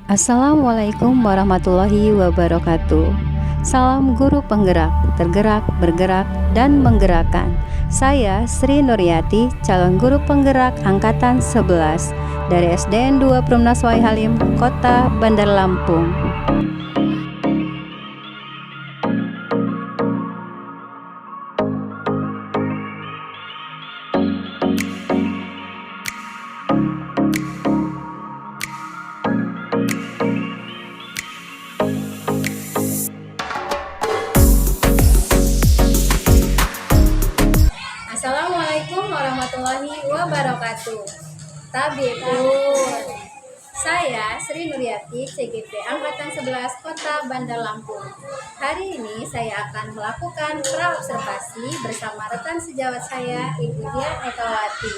Assalamualaikum warahmatullahi wabarakatuh. Salam guru penggerak, tergerak, bergerak, dan menggerakkan. Saya Sri Nuryati, calon guru penggerak angkatan 11 dari SDN 2 Perumnas Wai Halim, Kota Bandar Lampung. Assalamualaikum warahmatullahi wabarakatuh. Tabibun. Saya Sri Nuryati, CGP Angkatan 11 Kota Bandar Lampung. Hari ini saya akan melakukan praobservasi bersama rekan sejawat saya, Ibu Dian Ekawati.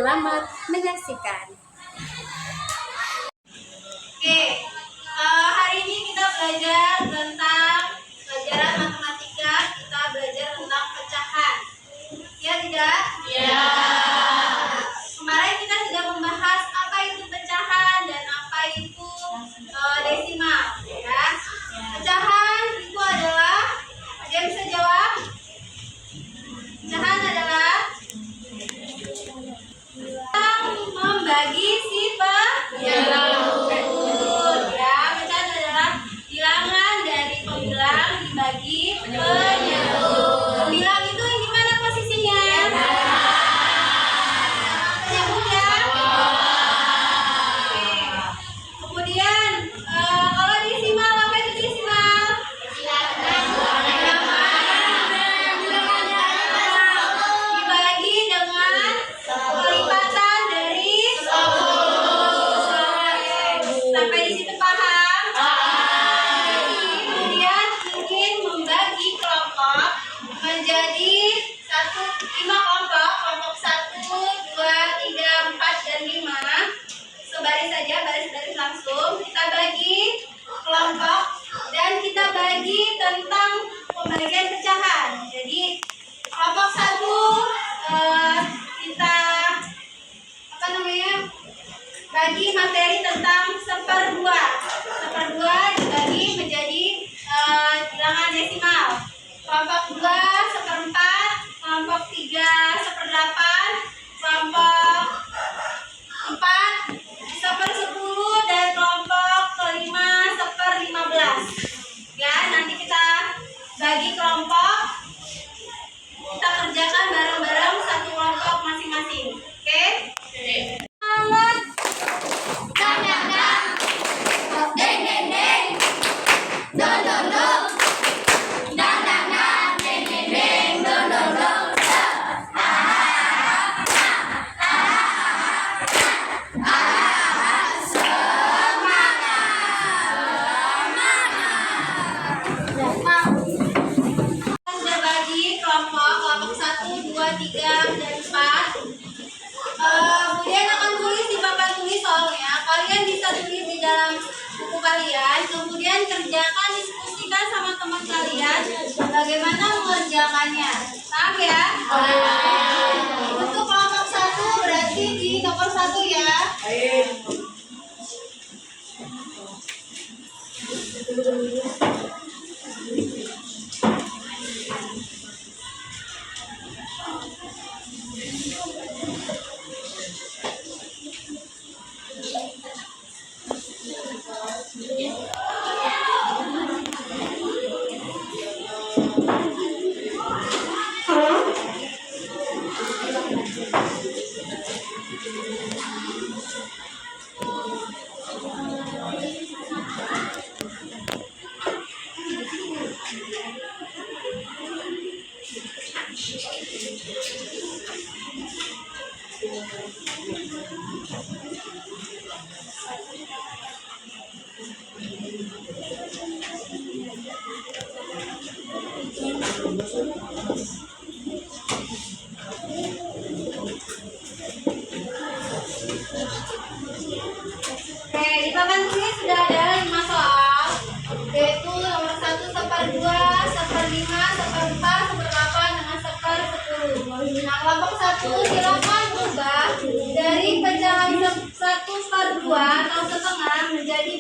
Selamat menyaksikan. Oke, hari ini kita belajar tentang pelajaran matematika. Kita belajar tentang pecahan. Ya tidak? Ya. Kemarin kita sudah membahas apa itu pecahan dan apa itu desimal. Ya. Pecahan itu adalah, ada yang bisa jawab? Pecahan adalah membagi si penjauh. Ya, pecahan adalah bilangan dari pembilang dibagi penyebut. Pembilang itu gimana posisinya? Penyebut ya. Oke. Kemudian kalau desimal, apa itu desimal? Dibagi dengan kelipatan dari 10. Sampai di situ paham? Kemudian ingin membagi kelompok menjadi 5 kelompok, kelompok 1, 2, 3, 4, dan 5. Sebaris saja, baris-baris langsung. Kita bagi kelompok dan kita bagi tentang pembagian pecahan. Jadi kelompok 1 kita bagi materi tentang 1/2. 1/2 dibagi menjadi bilangan desimal. Kelompok 2 1/4, kelompok 3 1/8, kelompok 4 1/10, dan kelompok kelima 1/15. Ya, nanti kita bagi kelompok, kita kerjakan bareng-bareng satu kelompok masing-masing. Oke? Selamat. Dang dang dang, deng deng deng, dong dong dong, dang dang dang, deng deng deng, dong dong dong. Sudah bagi kelompok 1, 2, 3, dan 4. Kemudian akan tulis di papan tulis soalnya. Kalian bisa tulis di dalam buku kalian. Kemudian kerjakan, diskusikan sama teman kalian bagaimana mengerjakannya. Paham ya? Untuk kelompok 1 berarti di nomor 1 ya. Oke, di papan tulis sudah ada 5 soal, yaitu nomor 1 1/2, 1/5, 1/4, 1/8, dengan 1/10. Nah, kelompok 1 silakan ubah dari pecahan 1/2 atau setengah menjadi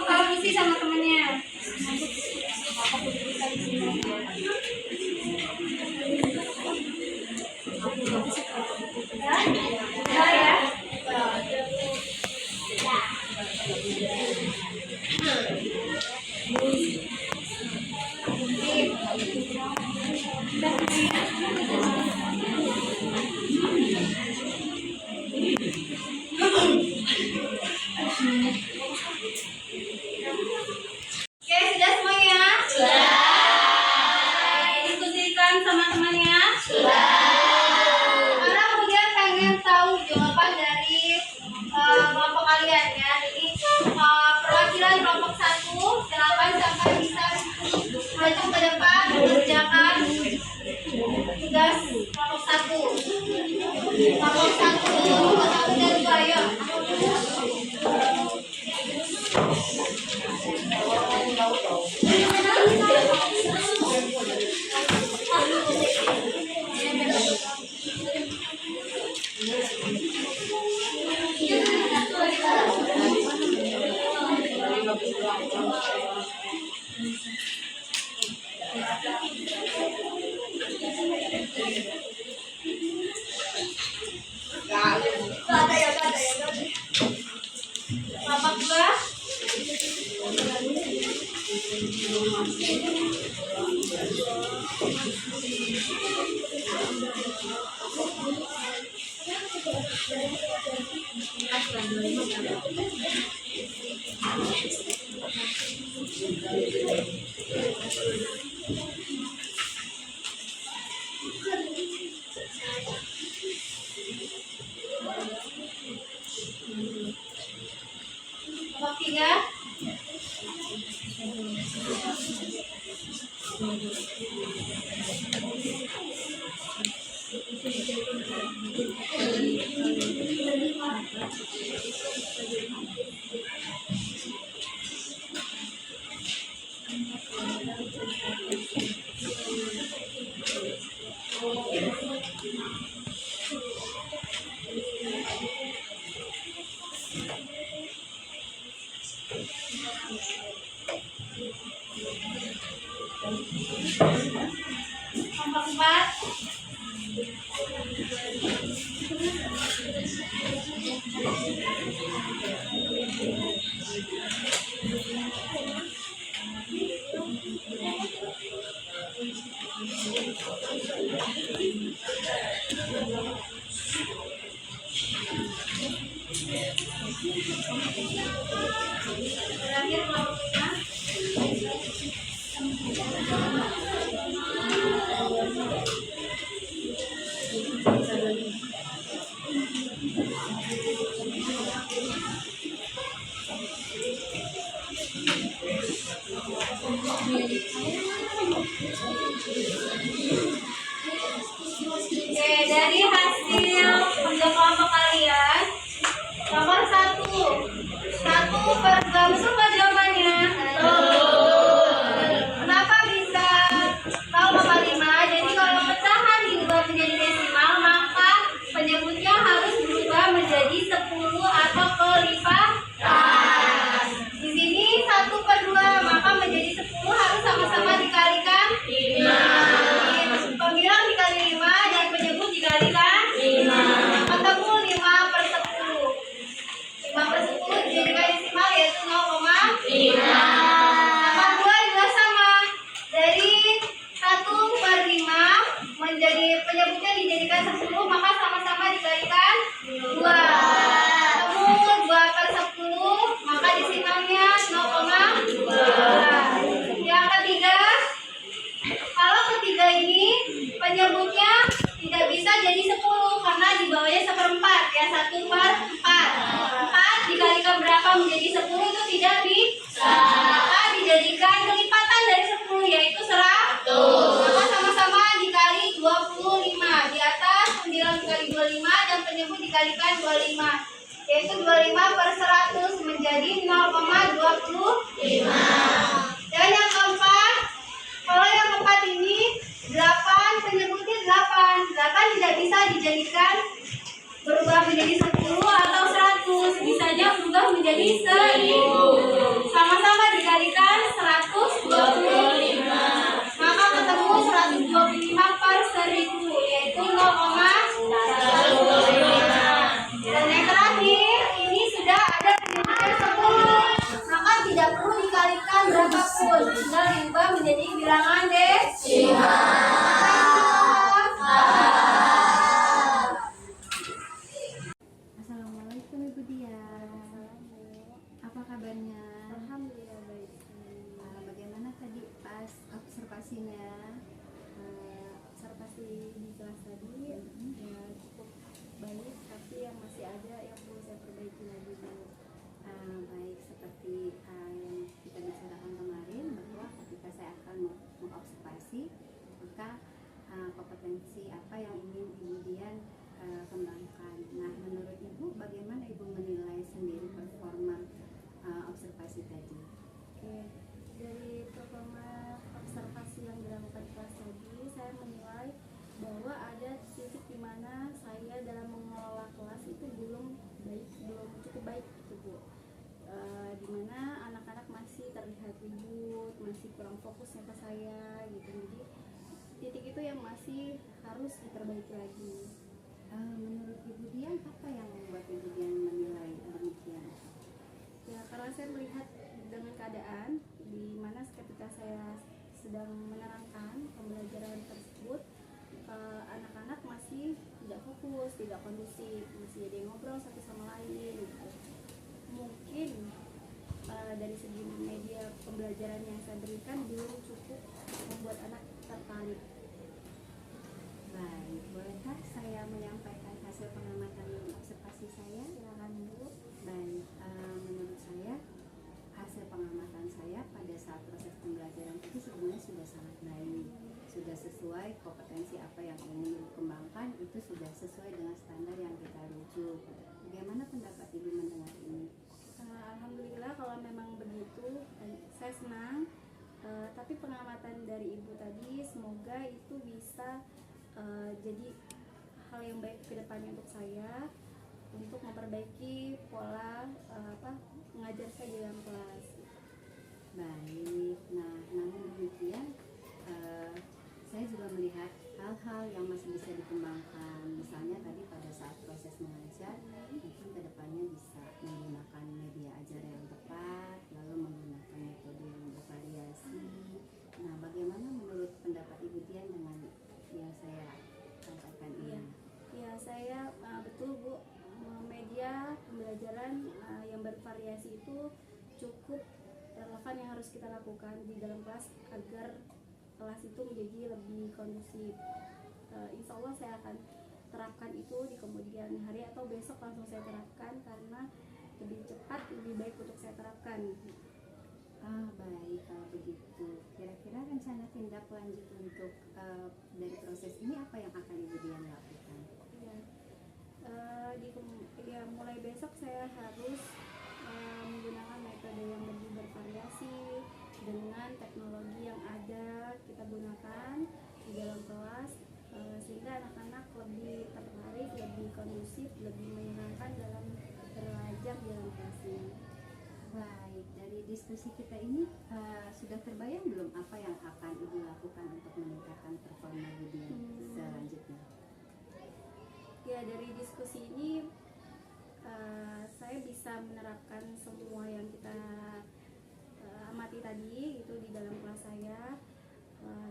Kalau misi sama temennya. Oke, sudah semuanya? Sudah. Diskusikan sama temannya? Sudah. Karena kemudian pengen tahu jawaban dari kelompok kalian ya. Jadi perwakilan kelompok 1 silakan sampai bisa maju ke depan mengerjakan tugas kelompok 1. Kelompok 1 dan 2 ayo. Kelompok 2. Kelompok 3. Kelompok 4. Terakhir kelompok 5. Oke, dari hasil kerja kelompok kalian, nomor 1 berlangsung nggak jawabannya? Kenapa bisa berubah menjadi 10 itu tidak bisa. Maka dijadikan kelipatan dari 10 yaitu 100. Maka sama-sama dikali 25. Di atas pendilang dikali 25 dan penyebut dikalikan 25. Yaitu 25 per 100 menjadi 0,25. Dan yang keempat, kalau yang keempat ini 8 penyebutnya 8. 8 tidak bisa dijadikan berubah menjadi 10 atau 100, bisanya berubah menjadi 1000. Sama-sama dikalikan 125. Maka ketemu 125 per 1000 yaitu 0,125. Dan yang terakhir ini sudah ada penyebutnya 10. Maka tidak perlu dikalikan berapapun, tinggal diubah menjadi bilangan desimal. Assalamualaikum Ibu Dian. Apa kabarnya? Alhamdulillah baik. Bagaimana tadi pas observasinya? Observasi di kelas tadi ya cukup baik, tapi yang masih ada yang perlu saya perbaiki lagi Bu. Baik, seperti yang kita bicarakan kemarin bahwa ketika saya akan mengobservasi, maka kompetensi apa yang ingin Ibu Dian kembangkan. Nah, menurut Ibu bagaimana Ibu menilai sendiri performa observasi tadi? Oke, dari performa observasi yang dilakukan kelas tadi, saya menilai bahwa ada titik di mana saya dalam mengelola kelas itu belum cukup baik gitu Bu. Di mana anak-anak masih terlihat ribut, masih kurang fokusnya ke saya gitu. Jadi titik itu yang masih harus diperbaiki lagi. Menurut Ibu Dian apa yang membuat Ibu Dian menilai demikian? Ya, karena saya melihat dengan keadaan di mana ketika saya sedang menerangkan pembelajaran tersebut, anak-anak masih tidak fokus, tidak kondusif, masih ada yang ngobrol satu sama lain gitu. Mungkin dari segi media pembelajaran yang saya berikan belum cukup membuat anak tertarik. Baik, bolehkah saya menyampaikan hasil pengamatan observasi saya? Silakan Bu. Baik, menurut saya hasil pengamatan saya pada saat proses pembelajaran itu sebenarnya sudah sangat baik, sudah sesuai kompetensi apa yang ingin dikembangkan, itu sudah sesuai dengan standar yang kita rujuk. Bagaimana pendapat Ibu mendengar ini? Alhamdulillah kalau memang begitu, saya senang. Tapi pengamatan dari Ibu tadi semoga itu bisa jadi hal yang baik ke depannya untuk saya, untuk memperbaiki pola mengajar saya di dalam kelas. Baik, nah namun demikian saya juga melihat hal-hal yang masih bisa dikembangkan. Misalnya tadi pada saat proses mengajar, mungkin kedepannya bisa menggunakan media ajar yang tepat, lalu menggunakan metode yang bervariasi. Nah, bagaimana menurut pendapat Ibu Dian dengan yang saya sampaikan ini? Ya, saya betul Bu, media pembelajaran yang bervariasi itu cukup relevan yang harus kita lakukan di dalam kelas agar kelas itu menjadi lebih kondusif. Insya Allah saya akan terapkan itu di kemudian hari atau besok langsung saya terapkan karena lebih cepat, lebih baik untuk saya terapkan. Baik, kalau begitu kira-kira rencana tindak lanjut untuk dari proses ini apa yang akan Ibu Dian lakukan? Mulai besok saya harus menggunakan metode yang lebih bervariasi dengan teknologi yang ada kita gunakan di dalam kelas, sehingga anak-anak lebih tertarik, lebih kondusif, lebih menyenangkan dalam belajar di dalam kelas ini. Baik, dari diskusi kita ini sudah terbayang belum apa yang akan Ibu lakukan untuk meningkatkan performa Ibu Dian selanjutnya? Ya, dari diskusi ini saya bisa menerapkan semua yang kita amati tadi itu di dalam kelas saya.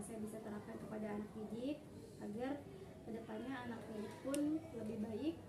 Saya bisa terapkan kepada anak didik agar kedepannya anak didik pun lebih baik